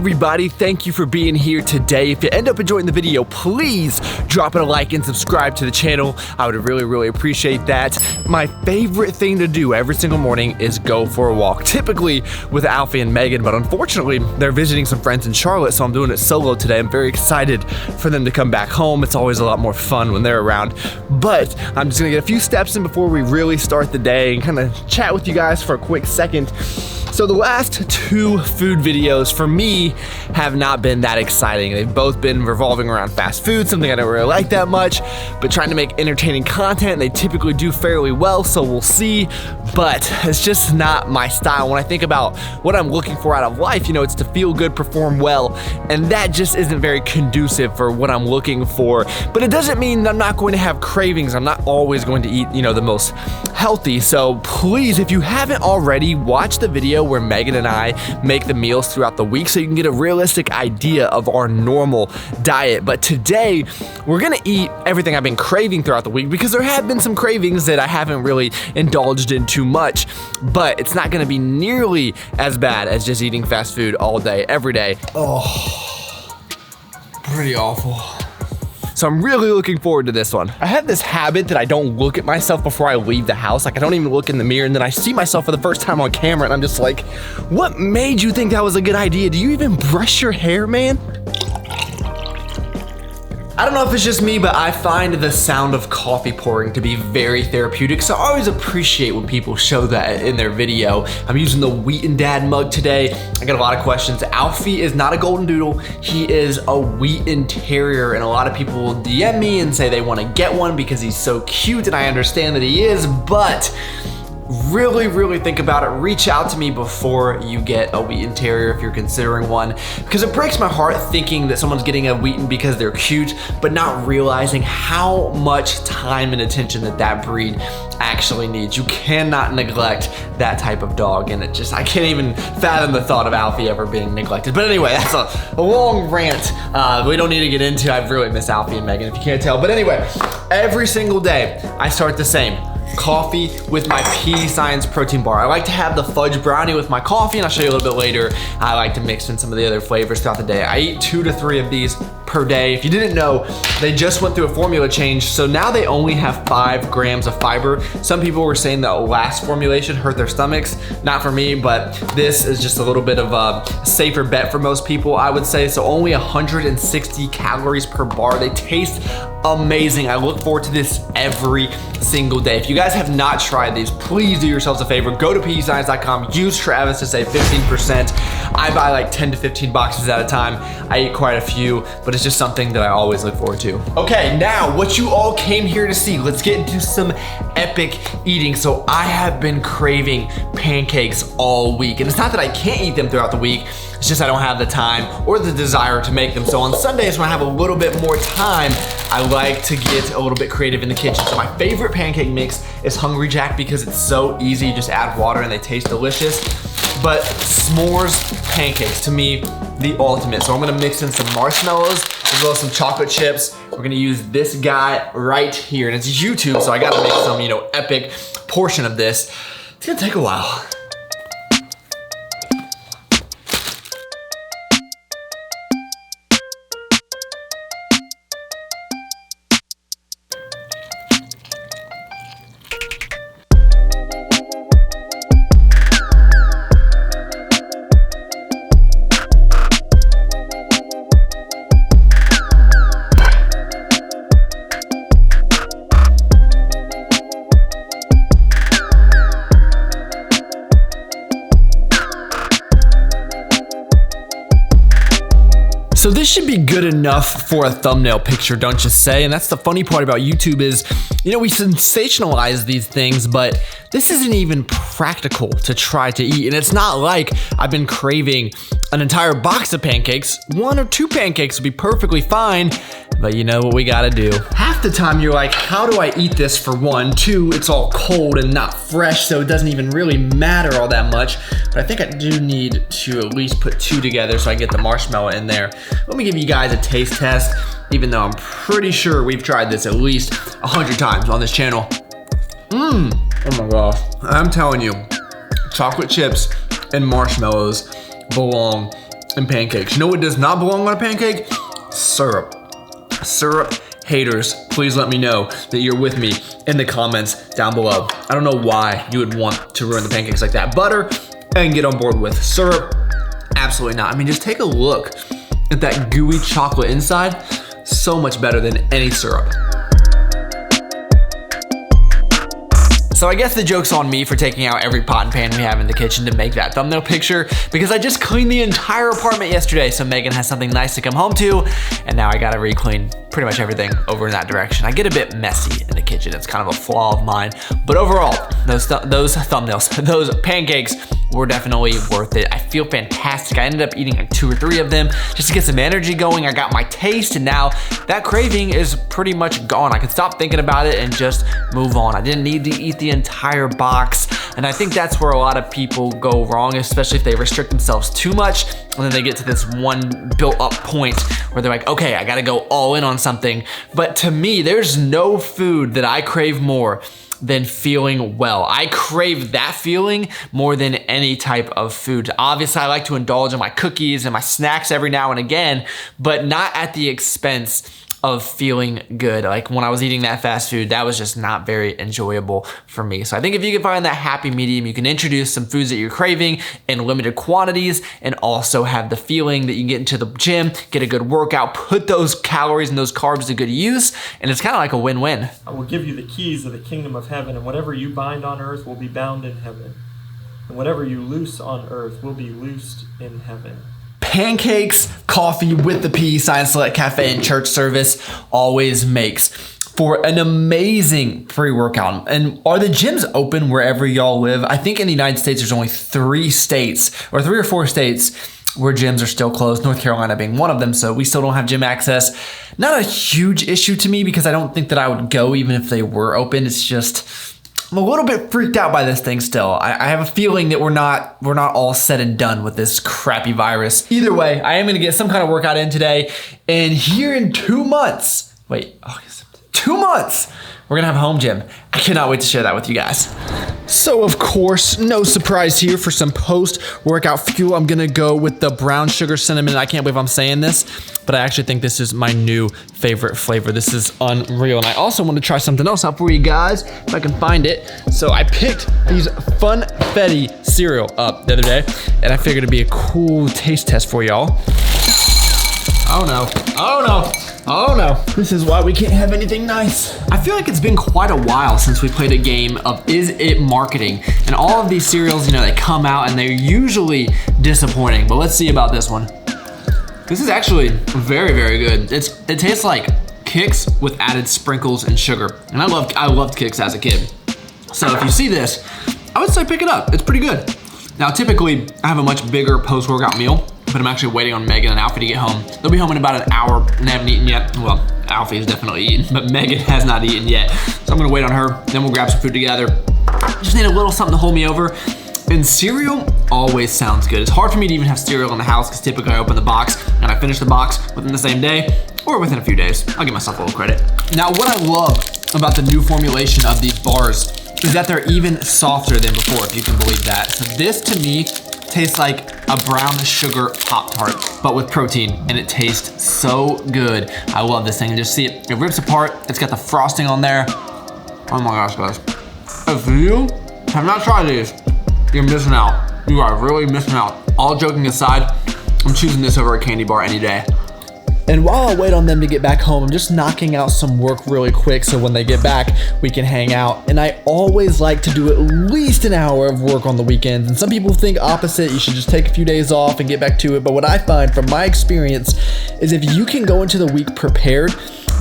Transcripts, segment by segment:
everybody, thank you for being here today. If you end up enjoying the video, please drop it a like and subscribe to the channel. I would really appreciate that. My favorite thing to do every single morning is go for a walk, typically with Alfie and Megan, but unfortunately they're visiting some friends in Charlotte, so I'm doing it solo today. I'm very excited for them to come back home. It's always a lot more fun when they're around, but I'm just gonna get a few steps in before we really start the day and kind of chat with you guys for a quick second. So the last two food videos for me have not been that exciting. They've both been revolving around fast food, something I don't really like that much, but trying to make entertaining content, they typically do fairly well, so we'll see, but it's just not my style. When I think about what I'm looking for out of life, you know, it's to feel good, perform well, and that just isn't very conducive for what I'm looking for. But it doesn't mean that I'm not going to have cravings. I'm not always going to eat, you know, the most healthy. So please, if you haven't already, watch the video where Megan and I make the meals throughout the week so you can get a realistic idea of our normal diet. But today, we're gonna eat everything I've been craving throughout the week because there have been some cravings that I haven't really indulged in too much, but it's not gonna be nearly as bad as just eating fast food all day, every day. Oh, pretty awful. So I'm really looking forward to this one. I have this habit that I don't look at myself before I leave the house. Like, I don't even look in the mirror, and then I see myself for the first time on camera and I'm just like, what made you think that was a good idea? Do you even brush your hair, man? I don't know if it's just me, but I find the sound of coffee pouring to be very therapeutic, so I always appreciate when people show that in their video. I'm using the Wheaton Dad mug today. I got a lot of questions. Alfie is not a golden doodle. He is a Wheaton Terrier, and a lot of people will DM me and say they want to get one because he's so cute, and I understand that he is, but really think about it. Reach out to me before you get a Wheaton Terrier if you're considering one, because it breaks my heart thinking that someone's getting a Wheaton because they're cute, but not realizing how much time and attention that breed actually needs. You cannot neglect that type of dog, and it just, I can't even fathom the thought of Alfie ever being neglected. But anyway, that's a long rant we don't need to get into. I've really missed Alfie and Megan, if you can't tell. But anyway, every single day I start the same. Coffee with my P Science protein bar. I like to have the fudge brownie with my coffee, and I'll show you a little bit later. I like to mix in some of the other flavors throughout the day. I eat 2 to 3 of these per day. If you didn't know, they just went through a formula change, so now they only have 5 grams of fiber. Some people were saying the last formulation hurt their stomachs. Not for me, but this is just a little bit of a safer bet for most people, I would say. So only 160 calories per bar. They taste amazing. I look forward to this every single day. If you guys have not tried these, please do yourselves a favor. Go to PEScience.com, use Travis to save 15%. I buy like 10 to 15 boxes at a time. I eat quite a few, but it's just something that I always look forward to. Okay, now what you all came here to see, let's get into some epic eating. So I have been craving pancakes all week, and it's not that I can't eat them throughout the week, it's just I don't have the time or the desire to make them. So on Sundays when I have a little bit more time, I like to get a little bit creative in the kitchen. So my favorite pancake mix is Hungry Jack because it's so easy. You just add water and they taste delicious. But s'mores pancakes, to me, the ultimate. So I'm gonna mix in some marshmallows as well as some chocolate chips. We're gonna use this guy right here, and it's YouTube, so I gotta make some, you know, epic portion of this. It's gonna take a while. So this should be good enough for a thumbnail picture, don't you say? And that's the funny part about YouTube is, you know, we sensationalize these things, but this isn't even practical to try to eat. And it's not like I've been craving an entire box of pancakes. 1 or 2 pancakes would be perfectly fine, but you know what we gotta do. Half the time you're like, how do I eat this for 1? 2, it's all cold and not fresh, so it doesn't even really matter all that much. But I think I do need to at least put 2 together so I get the marshmallow in there. Let me give you guys a taste test, even though I'm pretty sure we've tried this at least 100 times on this channel. Oh my gosh, I'm telling you, chocolate chips and marshmallows belong and pancakes. You know what does not belong on a pancake? Syrup. Syrup haters, please let me know that you're with me in the comments down below. I don't know why you would want to ruin the pancakes like that. Butter and get on board with syrup. Absolutely not. I mean, just take a look at that gooey chocolate inside. So much better than any syrup. So I guess the joke's on me for taking out every pot and pan we have in the kitchen to make that thumbnail picture, because I just cleaned the entire apartment yesterday so Megan has something nice to come home to, and now I gotta re-clean pretty much everything over in that direction. I get a bit messy in the kitchen. It's kind of a flaw of mine, but overall, those thumbnails, those pancakes were definitely worth it. I feel fantastic. I ended up eating like 2 or 3 of them just to get some energy going. I got my taste, and now that craving is pretty much gone. I can stop thinking about it and just move on. I didn't need to eat the entire box, and I think that's where a lot of people go wrong, especially if they restrict themselves too much, and then they get to this one built up point where they're like, okay, I gotta go all in on something. But to me, there's no food that I crave more than feeling well. I crave that feeling more than any type of food. Obviously, I like to indulge in my cookies and my snacks every now and again, but not at the expense of feeling good. Like when I was eating that fast food, that was just not very enjoyable for me. So I think if you can find that happy medium, you can introduce some foods that you're craving in limited quantities and also have the feeling that you can get into the gym, get a good workout, put those calories and those carbs to good use, and it's kind of like a win-win. I will give you the keys of the kingdom of heaven, and whatever you bind on earth will be bound in heaven, and whatever you loose on earth will be loosed in heaven. Pancakes, coffee with the P, Science Select Cafe, and church service always makes for an amazing pre-workout. And are the gyms open wherever y'all live? I think in the United States, there's only 3 states or 3 or 4 states where gyms are still closed, North Carolina being one of them, so we still don't have gym access. Not a huge issue to me because I don't think that I would go even if they were open. It's just, I'm a little bit freaked out by this thing still. I have a feeling that we're not all said and done with this crappy virus. Either way, I am gonna get some kind of workout in today, and here in 2 months, August, 2 months, we're gonna have a home gym. I cannot wait to share that with you guys. So of course, no surprise here for some post-workout fuel. I'm gonna go with the brown sugar cinnamon. I can't believe I'm saying this, but I actually think this is my new favorite flavor. This is unreal. And I also want to try something else out for you guys, if I can find it. So I picked these Funfetti cereal up the other day, and I figured it'd be a cool taste test for y'all. Oh no, oh no. Oh no, this is why we can't have anything nice. I feel like it's been quite a while since we played a game of Is It Marketing? And all of these cereals, you know, they come out and they're usually disappointing, but let's see about this one. This is actually very, very good. It tastes like Kix with added sprinkles and sugar. And I loved Kix as a kid. So if you see this, I would say pick it up, it's pretty good. Now typically, I have a much bigger post-workout meal, but I'm actually waiting on Megan and Alfie to get home. They'll be home in about an hour and they haven't eaten yet. Well, Alfie has definitely eaten, but Megan has not eaten yet. So I'm gonna wait on her, then we'll grab some food together. Just need a little something to hold me over. And cereal always sounds good. It's hard for me to even have cereal in the house because typically I open the box and I finish the box within the same day or within a few days. I'll give myself a little credit. Now, what I love about the new formulation of these bars is that they're even softer than before, if you can believe that. So this to me tastes like a brown sugar Pop-Tart, but with protein, and it tastes so good. I love this thing. Just see it, it rips apart. It's got the frosting on there. Oh my gosh, guys. If you have not tried these, you're missing out. You are really missing out. All joking aside, I'm choosing this over a candy bar any day. And while I wait on them to get back home, I'm just knocking out some work really quick so when they get back, we can hang out. And I always like to do at least an hour of work on the weekends. And some people think opposite, you should just take a few days off and get back to it. But what I find from my experience is if you can go into the week prepared,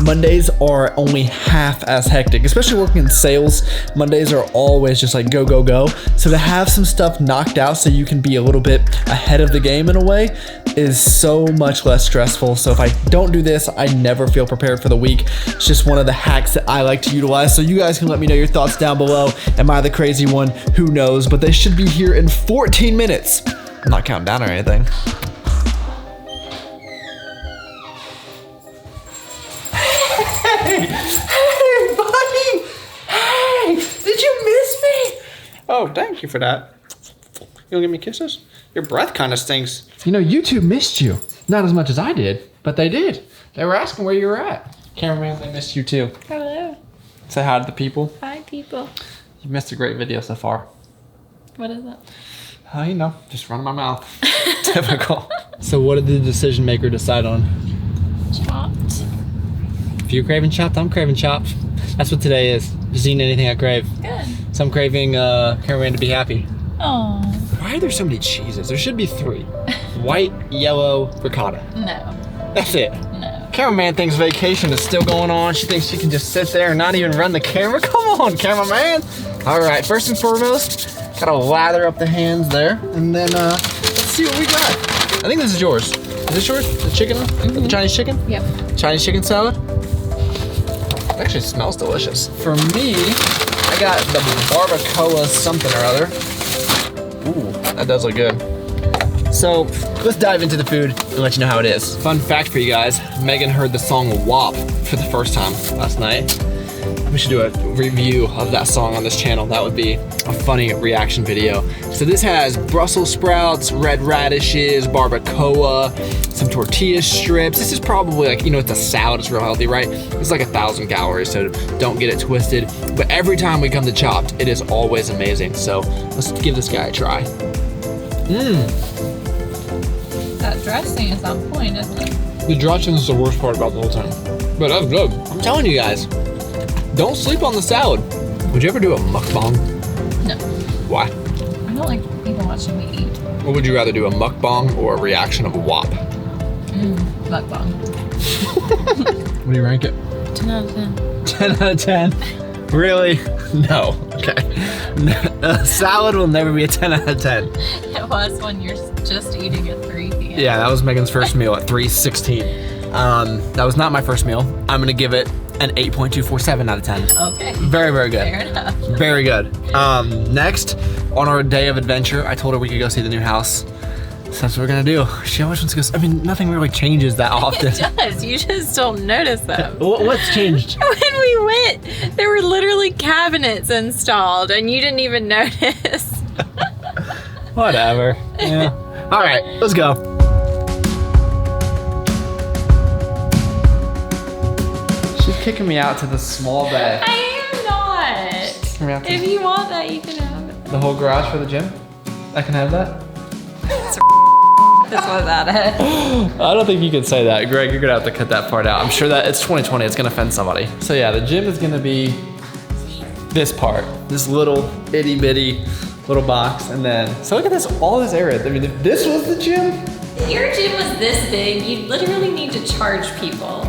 Mondays are only half as hectic, especially working in sales. Mondays are always just like go, go, go. So to have some stuff knocked out so you can be a little bit ahead of the game in a way is so much less stressful. So if I don't do this, I never feel prepared for the week. It's just one of the hacks that I like to utilize. So you guys can let me know your thoughts down below. Am I the crazy one? Who knows? But they should be here in 14 minutes. I'm not counting down or anything. Hey, buddy! Hey, did you miss me? Oh, thank you for that. You gonna give me kisses? Your breath kind of stinks. You know, YouTube missed you. Not as much as I did, but they did. They were asking where you were at. Cameraman, they missed you too. Hello. Say hi to the people. Hi, people. You missed a great video so far. What is it? You know, just running my mouth. Typical. So what did the decision maker decide on? Chopped. If you're craving chopped, I'm craving chopped. That's what today is. Just eating anything I crave. Good. So I'm craving Cameraman to be happy. Oh. Why are there so many cheeses? There should be 3. White, yellow, ricotta. No. That's it. No. Cameraman thinks vacation is still going on. She thinks she can just sit there and not even run the camera. Come on, cameraman. All right, first and foremost, gotta lather up the hands there. And then let's see what we got. I think this is yours. Is this yours? The chicken? The Chinese chicken? Yep. Chinese chicken salad? It actually smells delicious. For me, I got the barbacoa something or other. Ooh, that does look good. So let's dive into the food and let you know how it is. Fun fact for you guys, Megan heard the song WAP for the first time last night. We should do a review of that song on this channel. That would be a funny reaction video. So this has Brussels sprouts, red radishes, barbacoa, some tortilla strips. This is probably like, you know, it's a salad, it's real healthy, right? It's like 1,000 calories, so don't get it twisted. But every time we come to Chopped, it is always amazing. So let's give this guy a try. That dressing is on point, isn't it? The dressing is the worst part about the whole time. But that's good. I'm telling you guys, don't sleep on the salad. Would you ever do a mukbang? No. Why? I don't like people watching me eat. Or would you rather do a mukbang or a reaction of a WAP? Mukbang. What do you rank it? 10 out of 10. 10 out of 10. Really? No. Okay. A salad will never be a 10 out of 10. It was when you're just eating at 3 p.m. Yeah, that was Megan's first meal at 3:16. That was not my first meal. I'm gonna give it an 8.247 out of 10. Okay. Very, very good. Fair enough. Very good. Next, on our day of adventure, I told her we could go see the new house. So that's what we're gonna do. She always wants to go. I mean, nothing really changes that often. It does. You just don't notice them. What's changed? When we went, there were literally cabinets installed, and you didn't even notice. Whatever. Yeah. All right, let's go. She's kicking me out to the small bed. I am not. If you want that, you can have it. The whole garage for the gym? I can have that? That's without it. I don't think you can say that. Greg, you're gonna have to cut that part out. I'm sure that it's 2020, it's gonna offend somebody. So yeah, the gym is gonna be this part. This little itty bitty little box. And then, so look at this, all this area. I mean, if this was the gym. If your gym was this big, you'd literally need to charge people.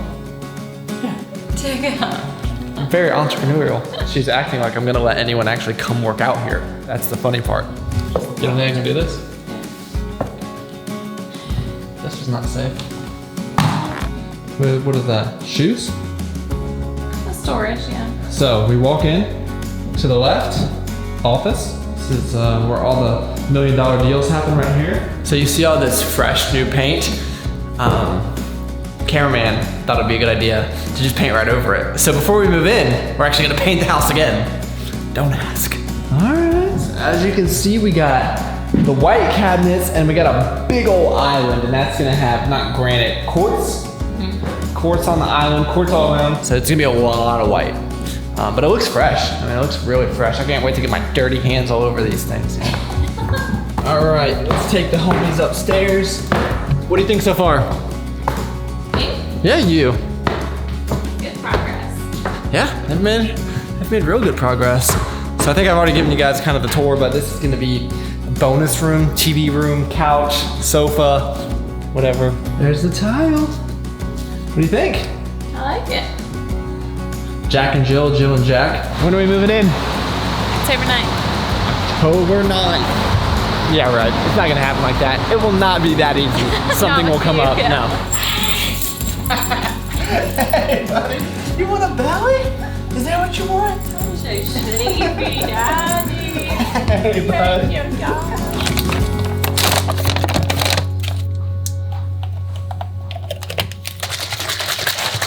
To go. I'm very entrepreneurial. She's acting like I'm gonna let anyone actually come work out here. That's the funny part. You don't think I can do this? This is not safe. What is that? Shoes? The storage, yeah. So we walk in to the left, office. This is where all the $1 million deals happen right here. So you see all this fresh new paint. Cameraman thought it'd be a good idea to just paint right over it. So before we move in, we're actually gonna paint the house again. Don't ask. All right. As you can see, we got the white cabinets and we got a big old island, and that's gonna have, not granite, quartz. Quartz on the island, quartz all around. So it's gonna be a lot of white. But it looks fresh. I mean, it looks really fresh. I can't wait to get my dirty hands all over these things. All right, let's take the homies upstairs. What do you think so far? Yeah, you. Good progress. Yeah, I've made real good progress. So I think I've already given you guys kind of the tour, but this is gonna be a bonus room, TV room, couch, sofa, whatever. There's the tile. What do you think? I like it. Jack and Jill, Jill and Jack. When are we moving in? October 9th. October 9th. Yeah, right. It's not gonna happen like that. It will not be that easy. Something will come up. No. Hey, buddy. You want a belly? Is that what you want? I'm so sleepy, Daddy. Hey, buddy. Thank you, God.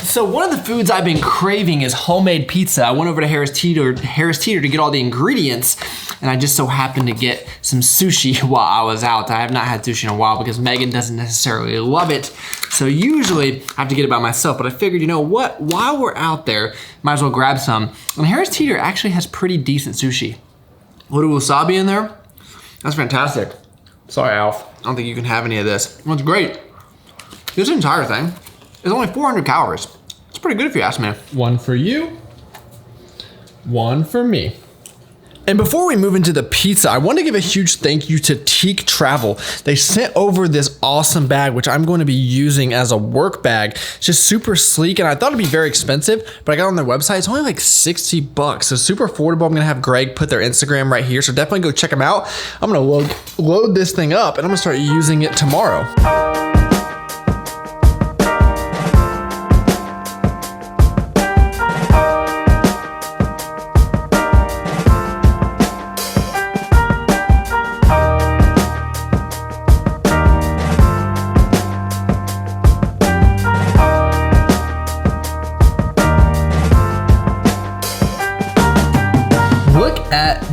So one of the foods I've been craving is homemade pizza. I went over to Harris Teeter to get all the ingredients, and I just so happened to get some sushi while I was out. I have not had sushi in a while because Megan doesn't necessarily love it. So usually I have to get it by myself, but I figured, you know what? While we're out there, might as well grab some. And Harris Teeter actually has pretty decent sushi. A little wasabi in there. That's fantastic. Sorry, Alf. I don't think you can have any of this. It's great. This entire thing is only 400 calories. It's pretty good if you ask me. One for you, one for me. And before we move into the pizza, I want to give a huge thank you to Teak Travel. They sent over this awesome bag, which I'm going to be using as a work bag. It's just super sleek, and I thought it'd be very expensive, but I got on their website. It's only like 60 bucks, so super affordable. I'm gonna have Greg put their Instagram right here, so definitely go check them out. I'm gonna load this thing up, and I'm gonna start using it tomorrow.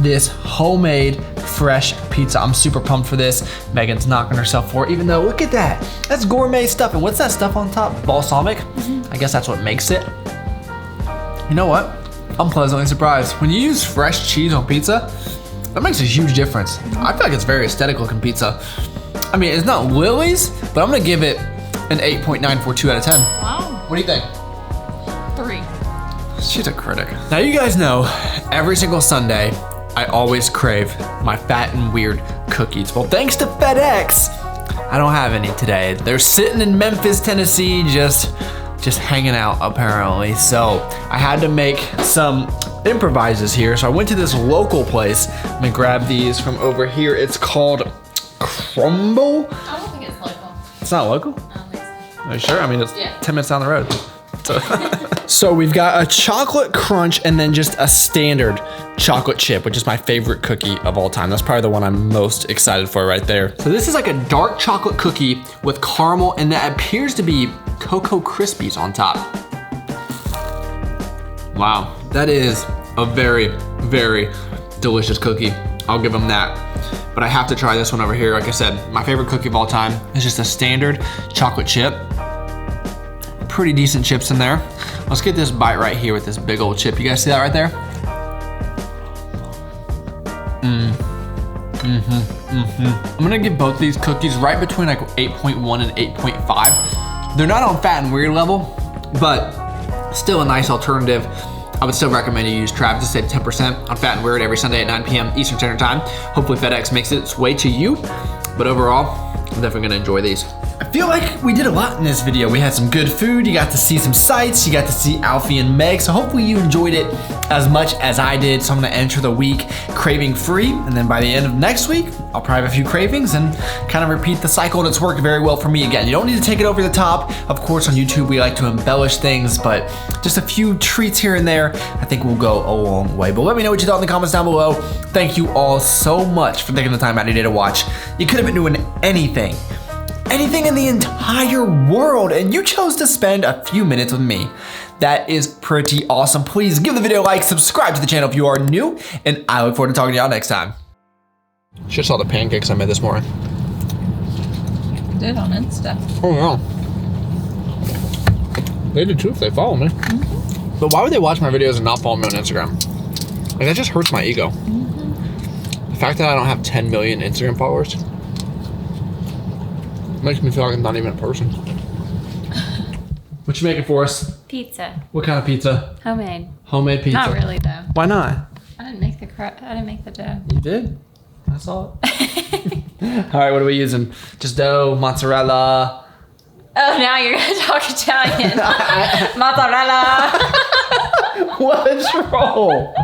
This homemade fresh pizza. I'm super pumped for this. Megan's knocking herself for it, even though, look at that. That's gourmet stuff. And what's that stuff on top? Balsamic? I guess that's what makes it. You know what? I'm pleasantly surprised. When you use fresh cheese on pizza, that makes a huge difference. I feel like it's very aesthetic looking pizza. I mean, it's not Lily's, but I'm gonna give it an 8.942 out of 10. Wow. What do you think? 3. She's a critic. Now you guys know, every single Sunday, I always crave my fat and weird cookies. Well, thanks to FedEx, I don't have any today. They're sitting in Memphis, Tennessee, just hanging out apparently. So I had to make some improvises here. So I went to this local place. I'm gonna grab these from over here. It's called Crumble. I don't think it's local. It's not local? I don't think so. Are you sure? I mean, it's Yeah. 10 minutes down the road. So we've got a chocolate crunch and then just a standard chocolate chip, which is my favorite cookie of all time. That's probably the one I'm most excited for right there. So this is like a dark chocolate cookie with caramel, and that appears to be Cocoa Krispies on top. Wow, that is a very, very delicious cookie. I'll give them that. But I have to try this one over here. Like I said, my favorite cookie of all time is just a standard chocolate chip. Pretty decent chips in there. Let's get this bite right here with this big old chip. You guys see that right there? I'm gonna give both these cookies right between like 8.1 and 8.5. They're not on fat and weird level, but still a nice alternative. I would still recommend you use Travis to save 10% on fat and weird every Sunday at 9 p.m. Eastern Standard Time. Hopefully FedEx makes its way to you, but overall, I'm definitely gonna enjoy these. I feel like we did a lot in this video. We had some good food, you got to see some sights, you got to see Alfie and Meg, so hopefully you enjoyed it as much as I did. So I'm gonna enter the week craving free, and then by the end of next week, I'll probably have a few cravings and kind of repeat the cycle, and it's worked very well for me. Again, you don't need to take it over the top. Of course, on YouTube, we like to embellish things, but just a few treats here and there, I think will go a long way. But let me know what you thought in the comments down below. Thank you all so much for taking the time out of your day to watch. You could have been doing anything in the entire world, and you chose to spend a few minutes with me. That is pretty awesome. Please give the video a like, subscribe to the channel if you are new, and I look forward to talking to y'all next time. Just saw the pancakes I made this morning. Did on Insta. Oh yeah. They do too if they follow me. But why would they watch my videos and not follow me on Instagram? Like, that just hurts my ego. The fact that I don't have 10 million Instagram followers makes me feel like I'm not even a person. What you making for us? Pizza. What kind of pizza? Homemade. Homemade pizza. Not really though. Why not? I didn't make the dough. You did? I saw it. All right, what are we using? Just dough, mozzarella. Oh, now you're gonna talk Italian. Mozzarella. What a troll.